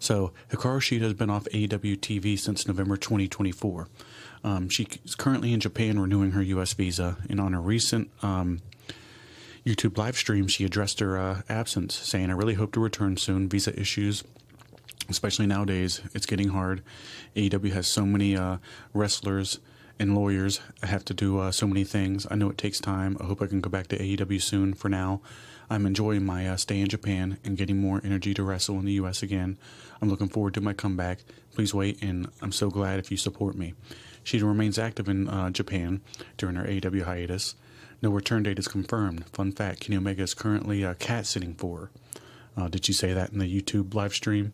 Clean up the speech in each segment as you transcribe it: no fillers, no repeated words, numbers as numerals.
So Hikaru Shida has been off AEW TV since November 2024. She's currently in Japan renewing her U.S. visa, and on a recent YouTube live stream, she addressed her absence, saying, "I really hope to return soon. Visa issues, especially nowadays, it's getting hard. AEW has so many wrestlers and lawyers. I have to do so many things. I know it takes time. I hope I can go back to AEW soon. For now, I'm enjoying my stay in Japan and getting more energy to wrestle in the U.S. again. I'm looking forward to my comeback. Please wait, and I'm so glad if you support me." She remains active in Japan during her AEW hiatus. No return date is confirmed. Fun fact, Kenny Omega is currently cat sitting for her. Did you say that in the YouTube live stream?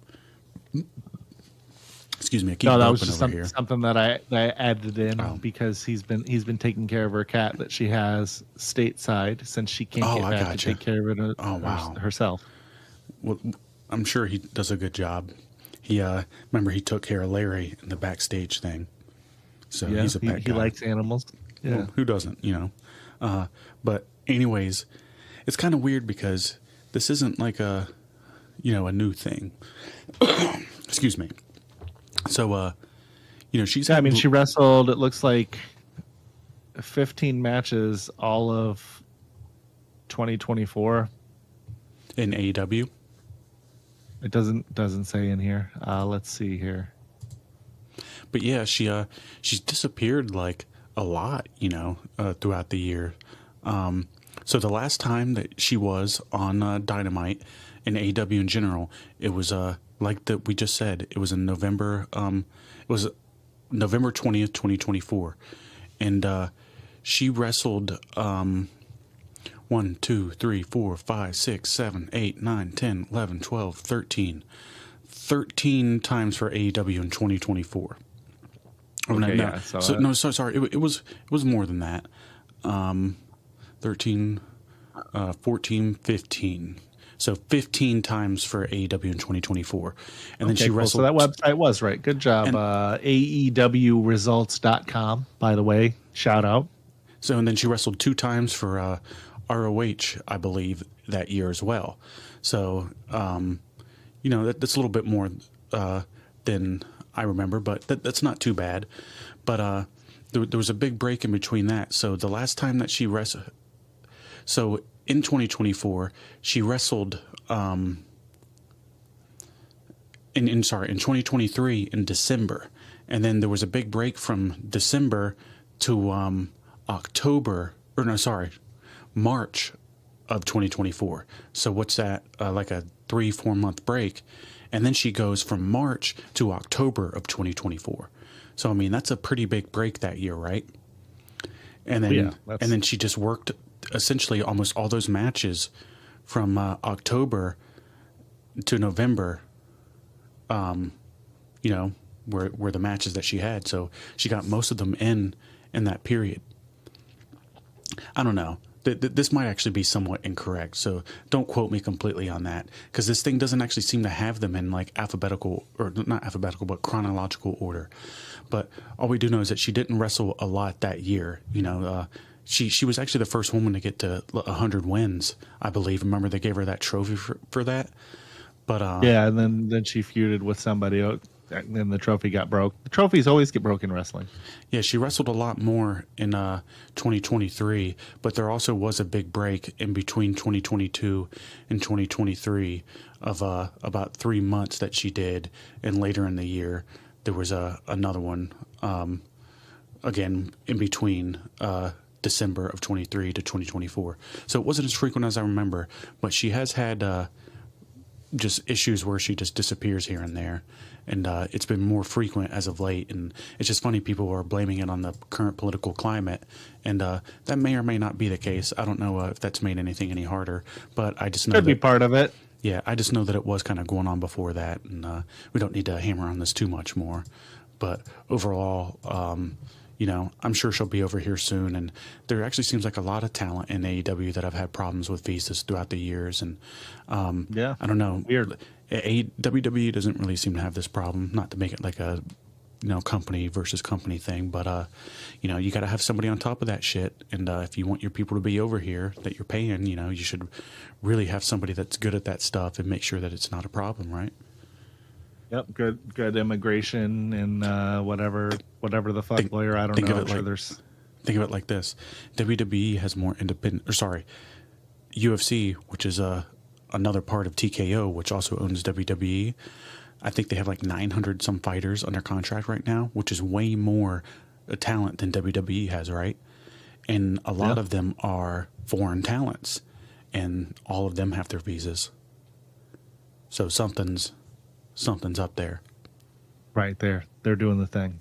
Excuse me, I keep that was just something that I added in because he's been taking care of her cat that she has stateside since she can't get back to take care of it herself. Well, I'm sure he does a good job. He remember he took care of Larry in the backstage thing, so he's a pet guy. He likes animals. Yeah, well, who doesn't? But anyways, it's kind of weird because this isn't like a new thing. Excuse me. So, she's... Yeah, I mean, she wrestled, it looks like, 15 matches all of 2024. In AEW? It doesn't say in here. Let's see here. But yeah, she's disappeared like a lot, throughout the year. So the last time that she was on Dynamite and AEW in general, it was like we just said, it was in November. It was November 20th, 2024, and she wrestled 1, 2, 3, 4, 5, 6, 7, 8, 9, 10, 11, 12, 13 times for AEW in 2024. Sorry. It was more than that. 13, 14, 15. So 15 times for AEW in 2024. And then she wrestled. So that website was right. Good job. AEWresults.com, by the way. Shout out. So, and then she wrestled 2 times for ROH, I believe, that year as well. So, that's a little bit more than I remember, but that's not too bad. But there was a big break in between that. So the last time that she wrestled... So in 2024, she wrestled in 2023 in December. And then there was a big break from December to March of 2024. So what's that? Like a 3-4 month break. And then she goes from March to October of 2024. So, I mean, that's a pretty big break that year, right? And then she just worked essentially almost all those matches from October to November, were the matches that she had. So she got most of them in that period. I don't know. This might actually be somewhat incorrect, so don't quote me completely on that, because this thing doesn't actually seem to have them in like alphabetical, or not alphabetical, but chronological order. But all we do know is that she didn't wrestle a lot that year. She was actually the first woman to get to 100 wins, I believe. Remember, they gave her that trophy for that. But and then she feuded with somebody else. And then the trophy got broke. The trophies always get broken in wrestling. Yeah, she wrestled a lot more in 2023, but there also was a big break in between 2022 and 2023 of about 3 months that she did, and later in the year there was another one again in between December of 23 to 2024. So it wasn't as frequent as I remember, but she has had just issues where she just disappears here and there. And it's been more frequent as of late. And it's just funny, people are blaming it on the current political climate. And that may or may not be the case. I don't know if that's made anything any harder. But I just know could be part of it. Yeah, I just know that it was kind of going on before that. And we don't need to hammer on this too much more. But overall, I'm sure she'll be over here soon. And there actually seems like a lot of talent in AEW that have had problems with visas throughout the years. And I don't know. Weird. WWE doesn't really seem to have this problem. Not to make it like a company versus company thing, but you got to have somebody on top of that shit. And if you want your people to be over here that you're paying, you should really have somebody that's good at that stuff and make sure that it's not a problem, right? Yep, good immigration and whatever the fuck lawyer. I don't know. I'm sure there's. Think of it like this: WWE has more independent. Or sorry, UFC, which is another part of TKO, which also owns WWE. I think they have like 900 some fighters under contract right now, which is way more talent than WWE has, right? And a lot of them are foreign talents, and all of them have their visas. So something's up there. Right there. They're doing the thing.